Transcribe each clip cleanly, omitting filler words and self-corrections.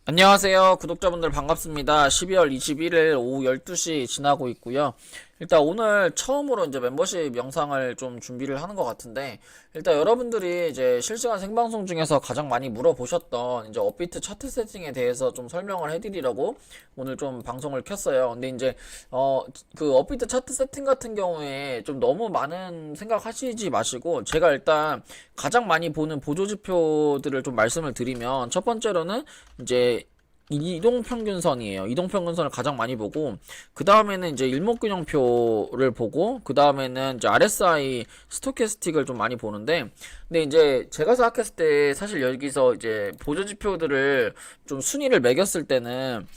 안녕하세요. 구독자분들 반갑습니다. 12월 21일 오후 12시 지나고 있고요. 일단 오늘 처음으로 이제 멤버십 영상을 좀 준비를 하는 것 같은데, 일단 여러분들이 이제 실시간 생방송 중에서 가장 많이 물어보셨던 이제 업비트 차트 세팅에 대해서 좀 설명을 해드리려고 오늘 좀 방송을 켰어요. 근데 이제 그 업비트 차트 세팅 같은 경우에 좀 너무 많은 생각하시지 마시고, 제가 일단 가장 많이 보는 보조지표들을 좀 말씀을 드리면, 첫 번째로는 이제 이동평균선이에요. 이동평균선을 가장 많이 보고, 그 다음에는 이제 일목균형표를 보고, 그 다음에는 이제 RSI 스토캐스틱을 좀 많이 보는데, 근데 이제 제가 생각했을 때 사실 여기서 이제 보조지표들을 좀 순위를 매겼을 때는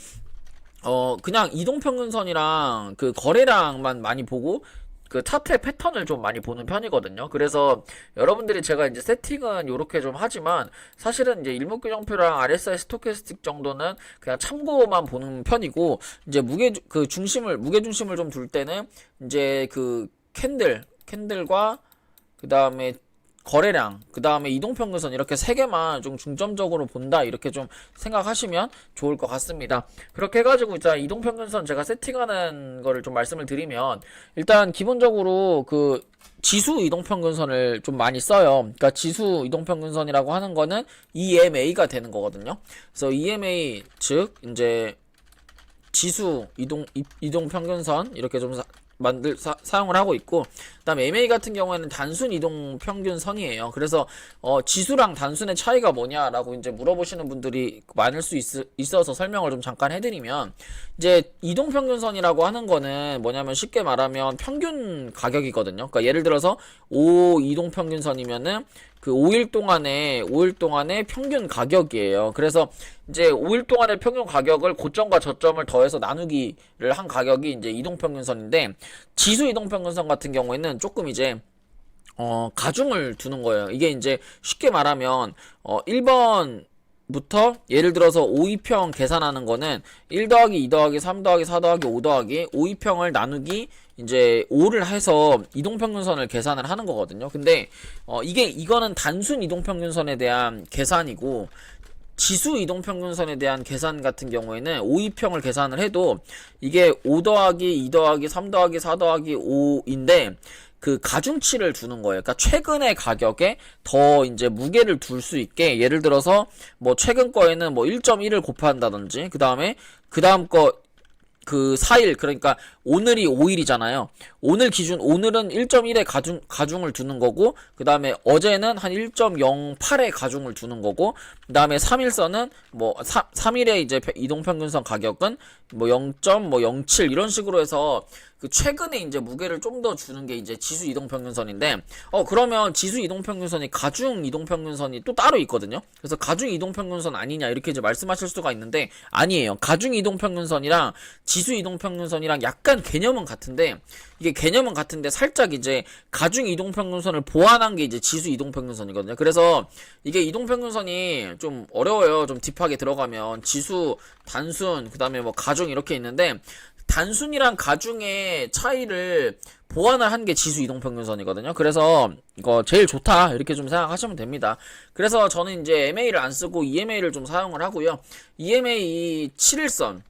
그냥 이동평균선이랑 그 거래량만 많이 보고, 그 차트의 패턴을 좀 많이 보는 편이거든요. 그래서 여러분들이 제가 이제 세팅은 요렇게 좀 하지만, 사실은 이제 일목균형표랑 RSI 스토캐스틱 정도는 그냥 참고만 보는 편이고, 이제 무게 중심을 좀 둘 때는 이제 그 캔들과 그 다음에 거래량, 그 다음에 이동평균선, 이렇게 세 개만 좀 중점적으로 본다, 이렇게 좀 생각하시면 좋을 것 같습니다. 그렇게 해가지고 일단 이동평균선 제가 세팅하는 거를 좀 말씀을 드리면, 일단 기본적으로 그 지수 이동평균선을 좀 많이 써요. 그러니까 지수 이동평균선이라고 하는 거는 EMA가 되는 거거든요. 그래서 EMA 즉 이제 지수 이동평균선, 이렇게 좀 사용을 하고 있고, 그 다음에 MA 같은 경우에는 단순 이동 평균선이에요. 그래서 지수랑 단순의 차이가 뭐냐라고 이제 물어보시는 분들이 많을 수 있어서 설명을 좀 잠깐 해드리면, 이제 이동 평균선이라고 하는 거는 뭐냐면, 쉽게 말하면 평균 가격이거든요. 그러니까 예를 들어서 5 이동 평균선이면은 그 5일 동안의 평균 가격이에요. 그래서 이제 5일 동안의 평균 가격을 고점과 저점을 더해서 나누기를 한 가격이 이제 이동평균선인데, 지수 이동평균선 같은 경우에는 조금 이제 가중을 두는 거예요. 이게 이제 쉽게 말하면 1번부터 예를 들어서 5위평 계산하는 거는 1 더하기 2 더하기 3 더하기 4 더하기 5 더하기 5위평을 나누기 이제 5를 해서 이동평균선을 계산을 하는 거거든요. 근데 이거는 단순 이동평균선에 대한 계산이고, 지수 이동평균선에 대한 계산 같은 경우에는 5위평을 계산을 해도 이게 5 더하기 2 더하기 3 더하기 4 더하기 5인데, 그 가중치를 두는 거예요. 그러니까 최근의 가격에 더 이제 무게를 둘 수 있게, 예를 들어서 뭐 최근 거에는 뭐 1.1을 곱한다든지, 그 다음 거 그 4일, 그러니까 오늘이 5일이잖아요. 오늘은 1.1에 가중을 두는 거고, 그 다음에 어제는 한 1.08에 가중을 두는 거고, 그 다음에 3일선은 뭐 3일에 이제 이동평균선 가격은 뭐 0.07 이런 식으로 해서 그 최근에 이제 무게를 좀 더 주는 게 이제 지수 이동평균선인데, 그러면 지수 이동평균선이 가중 이동평균선이 또 따로 있거든요. 그래서 가중 이동평균선 아니냐 이렇게 이제 말씀하실 수가 있는데, 아니에요. 가중 이동평균선이랑 지수 이동평균선이랑 약간 개념은 같은데, 이게 개념은 같은데 살짝 이제 가중 이동평균선을 보완한 게 이제 지수 이동평균선이거든요. 그래서 이게 이동평균선이 좀 어려워요. 좀 딥하게 들어가면 지수, 단순, 그 다음에 뭐 가중 이렇게 있는데, 단순이랑 가중의 차이를 보완을 한 게 지수 이동평균선이거든요. 그래서 이거 제일 좋다, 이렇게 좀 생각하시면 됩니다. 그래서 저는 이제 MA를 안 쓰고 EMA를 좀 사용을 하고요. EMA 7일선,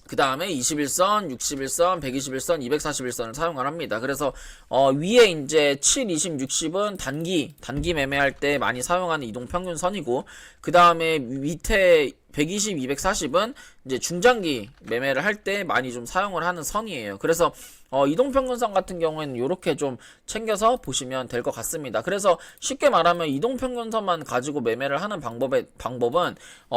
그 다음에 21선, 61선, 121선, 241선을 사용을 합니다. 그래서 위에 이제 7, 20, 60은 단기 매매할 때 많이 사용하는 이동평균선이고, 그 다음에 밑에 120, 240은 이제 중장기 매매를 할 때 많이 좀 사용을 하는 선이에요. 그래서 이동평균선 같은 경우에는 이렇게 좀 챙겨서 보시면 될 것 같습니다. 그래서 쉽게 말하면 이동평균선만 가지고 매매를 하는 방법은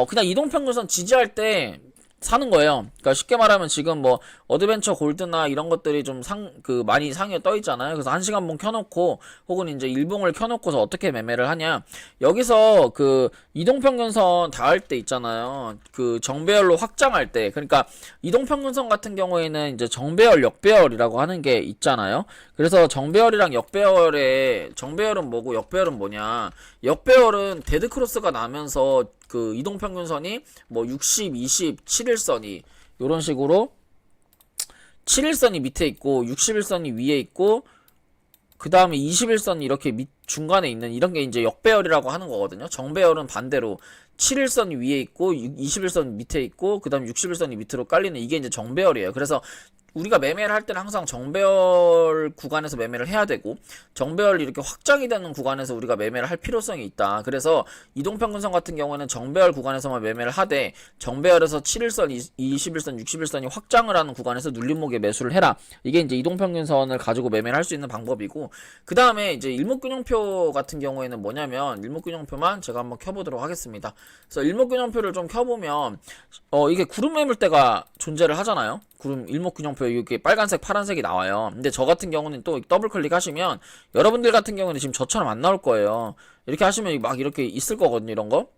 그냥 이동평균선 지지할 때 사는 거예요. 그러니까 쉽게 말하면 지금 뭐 어드벤처 골드나 이런 것들이 좀 많이 상위에 떠 있잖아요. 그래서 1시간봉 켜놓고, 혹은 이제 일봉을 켜놓고서 어떻게 매매를 하냐, 여기서 그 이동평균선 닿을 때 있잖아요. 그 정배열로 확장할 때, 그러니까 이동평균선 같은 경우에는 이제 정배열, 역배열이라고 하는 게 있잖아요. 그래서 정배열이랑 정배열은 뭐고 역배열은 뭐냐, 역배열은 데드크로스가 나면서 그 이동평균선이 뭐 60, 20, 7일선이 요런 식으로 7일선이 밑에 있고 60일선이 위에 있고, 그 다음에 21선이 이렇게 중간에 있는 이런 게 이제 역배열이라고 하는 거거든요. 정배열은 반대로 7일선이 위에 있고 21선 밑에 있고 그 다음 60일선이 밑으로 깔리는 이게 이제 정배열이에요. 그래서 우리가 매매를 할 때는 항상 정배열 구간에서 매매를 해야 되고 정배열이 이렇게 확장이 되는 구간에서 우리가 매매를 할 필요성이 있다. 그래서 이동평균선 같은 경우에는 정배열 구간에서만 매매를 하되 정배열에서 7일선, 21선, 60일선이 확장을 하는 구간에서 눌림목에 매수를 해라. 이게 이제 이동평균선을 가지고 매매를 할 수 있는 방법이고 그 다음에 이제 일목균형표 같은 경우에는 뭐냐면 일목균형표만 제가 한번 켜보도록 하겠습니다. 그래서 일목균형표를 좀 켜보면 이게 구름 매물대가 존재를 하잖아요. 구름 일목균형표 이렇게 빨간색 파란색이 나와요. 근데 저 같은 경우는 또 더블 클릭하시면 여러분들 같은 경우는 지금 저처럼 안 나올 거예요. 이렇게 하시면 막 이렇게 있을 거거든요.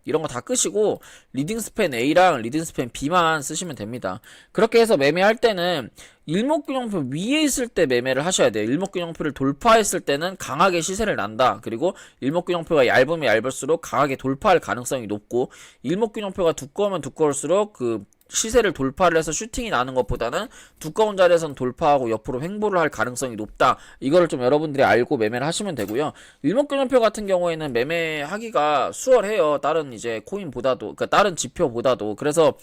이런 거 다 끄시고 리딩 스팬 A랑 리딩 스팬 B만 쓰시면 됩니다. 그렇게 해서 매매할 때는 일목균형표 위에 있을 때 매매를 하셔야 돼요. 일목균형표를 돌파했을 때는 강하게 시세를 난다. 그리고 일목균형표가 얇으면 얇을수록 강하게 돌파할 가능성이 높고 일목균형표가 두꺼우면 두꺼울수록 그 시세를 돌파를 해서 슈팅이 나는 것보다는 두꺼운 자리에선 돌파하고 옆으로 횡보를 할 가능성이 높다. 이거를 좀 여러분들이 알고 매매를 하시면 되고요. 일목균형표 같은 경우에는 매매하기가 수월해요. 다른 이제 코인보다도, 그러니까 다른 지표보다도. 그래서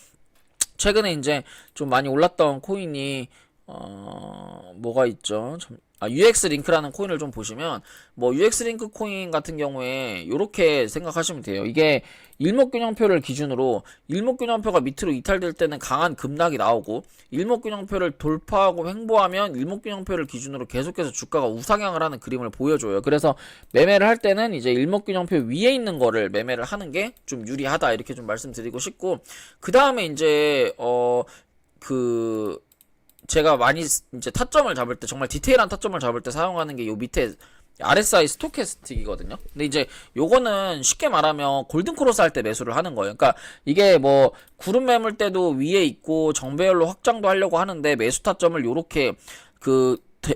최근에 이제 좀 많이 올랐던 코인이 뭐가 있죠? UX 링크라는 코인을 좀 보시면 뭐 UX 링크 코인 같은 경우에 요렇게 생각하시면 돼요. 이게 일목균형표를 기준으로 일목균형표가 밑으로 이탈될 때는 강한 급락이 나오고 일목균형표를 돌파하고 횡보하면 일목균형표를 기준으로 계속해서 주가가 우상향을 하는 그림을 보여줘요. 그래서 매매를 할 때는 이제 일목균형표 위에 있는 거를 매매를 하는 게 좀 유리하다 이렇게 좀 말씀드리고 싶고 그 다음에 이제 제가 많이 이제 타점을 잡을 때 정말 디테일한 타점을 잡을 때 사용하는 게 요 밑에 RSI 스토캐스틱이거든요. 근데 이제 요거는 쉽게 말하면 골든 크로스 할 때 매수를 하는 거예요. 그러니까 이게 뭐 구름 매물 때도 위에 있고 정배열로 확장도 하려고 하는데 매수 타점을 요렇게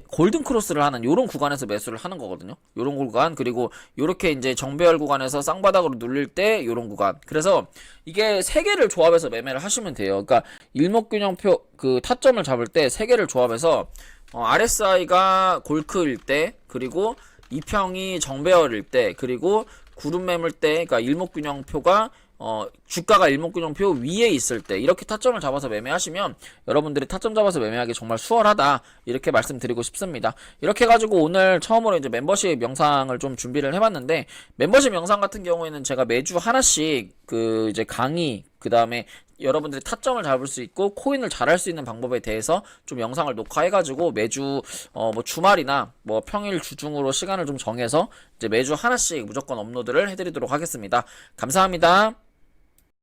골든 크로스를 하는 요런 구간에서 매수를 하는 거거든요. 요런 구간 그리고 요렇게 이제 정배열 구간에서 쌍바닥으로 눌릴 때 요런 구간. 그래서 이게 세 개를 조합해서 매매를 하시면 돼요. 그러니까 일목균형표 그 타점을 잡을 때 세 개를 조합해서 RSI가 골크일 때 그리고 이평이 정배열일 때 그리고 구름 매물 때 그러니까 일목균형표가 주가가 일목균형표 위에 있을 때 이렇게 타점을 잡아서 매매하시면 여러분들이 타점 잡아서 매매하기 정말 수월하다 이렇게 말씀드리고 싶습니다. 이렇게 해가지고 오늘 처음으로 이제 멤버십 영상을 좀 준비를 해봤는데 멤버십 영상 같은 경우에는 제가 매주 하나씩 이제 강의 그 다음에 여러분들이 타점을 잡을 수 있고 코인을 잘할 수 있는 방법에 대해서 좀 영상을 녹화해가지고 매주 뭐 주말이나 뭐 평일 주중으로 시간을 좀 정해서 이제 매주 하나씩 무조건 업로드를 해드리도록 하겠습니다. 감사합니다.